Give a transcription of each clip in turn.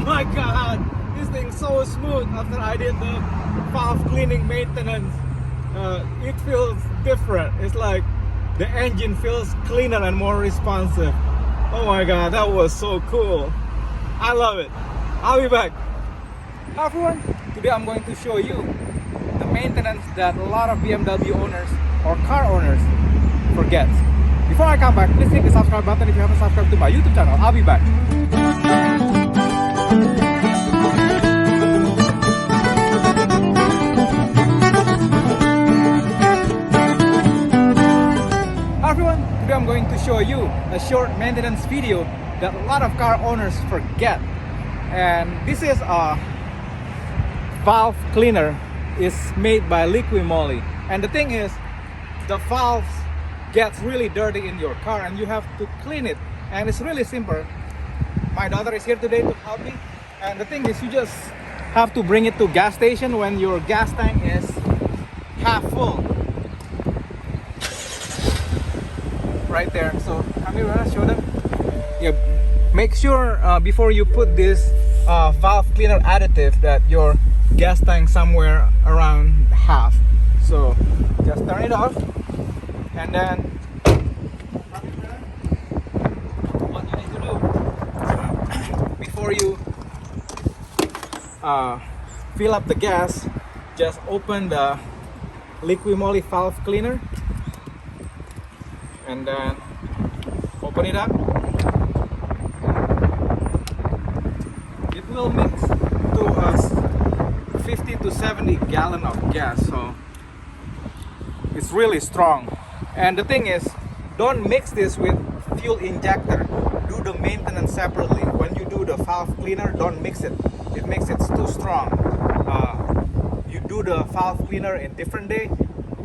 my god, this thing's so smooth after I did the valve cleaning maintenance. It feels different. It's like the engine feels cleaner and more responsive. Oh my god, that was so cool. I love it. I'll be back. Hi everyone, today I'm going to show you the maintenance that a lot of BMW owners or car owners forget. Before I come back, please click the subscribe button if you haven't subscribed to my YouTube channel. I'll be back. Hi everyone, today I'm going to show you a short maintenance video that a lot of car owners forget. And this is a valve cleaner. Is made by Liqui Moly. And the thing is, the valves gets really dirty in your car and you have to clean it. And it's really simple. My daughter is here today to help me. And the thing is, you just have to bring it to gas station when your gas tank is half full. Right there. So come here, show them. Yeah, make sure before you put this valve cleaner additive that your gas tank somewhere around half. So just turn it off, and then what you need to do before you fill up the gas, just open the Liqui Moly valve cleaner and then open it up. It will mix to us 50 to 70 gallon of gas, so it's really strong. And the thing is, don't mix this with fuel injector. Do the maintenance separately. When you do the valve cleaner, don't mix it. It makes it too strong. You do the valve cleaner in different day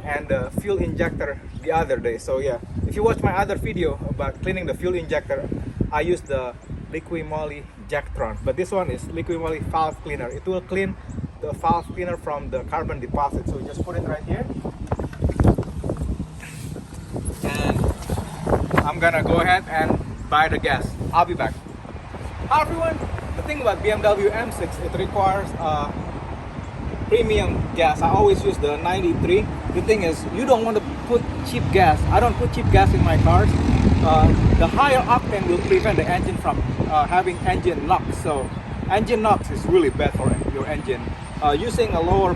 and the fuel injector the other day. So yeah, if you watch my other video about cleaning the fuel injector, I use the Liqui Moly Jacktron, but this one is Liqui Moly valve cleaner. It will clean the valve cleaner from the carbon deposit. So just put it right here, and I'm gonna go ahead and buy the gas. I'll be back. Hi everyone, the thing about BMW M6, it requires premium gas. I always use the 93. The thing is, you don't want to put cheap gas. I don't put cheap gas in my cars. The higher octane will prevent the engine from having engine knocks. So engine knocks is really bad for your engine. Using a lower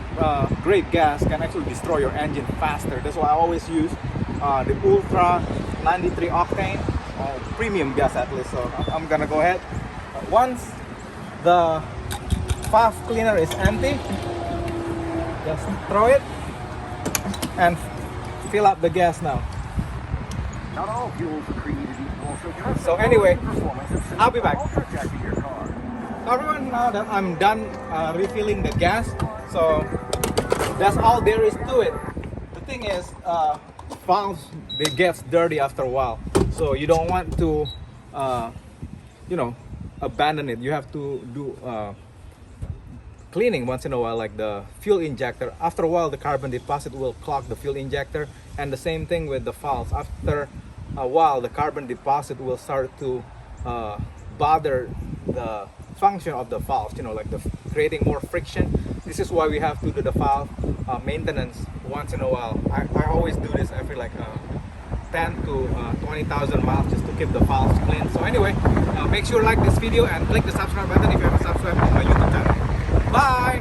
grade gas can actually destroy your engine faster. That's why I always use the Ultra 93 octane premium gas at least. So I'm gonna go ahead. Once the valve cleaner is empty, just throw it and fill up the gas now. Not all fuels are created equal. So anyway, I'll be back. Your car. Everyone, now that I'm done refilling the gas, so that's all there is to it. The thing is, valves, they get dirty after a while, so you don't want to abandon it. You have to do cleaning once in a while, like the fuel injector. After a while, the carbon deposit will clog the fuel injector, and the same thing with the valves. After a while, the carbon deposit will start to bother the function of the valves, like creating more friction. This is why we have to do the valve maintenance once in a while. I always do this every like 10 to 20,000 miles just to keep the valves clean. So anyway, make sure you like this video and click the subscribe button if you haven't subscribed to my YouTube channel. Bye!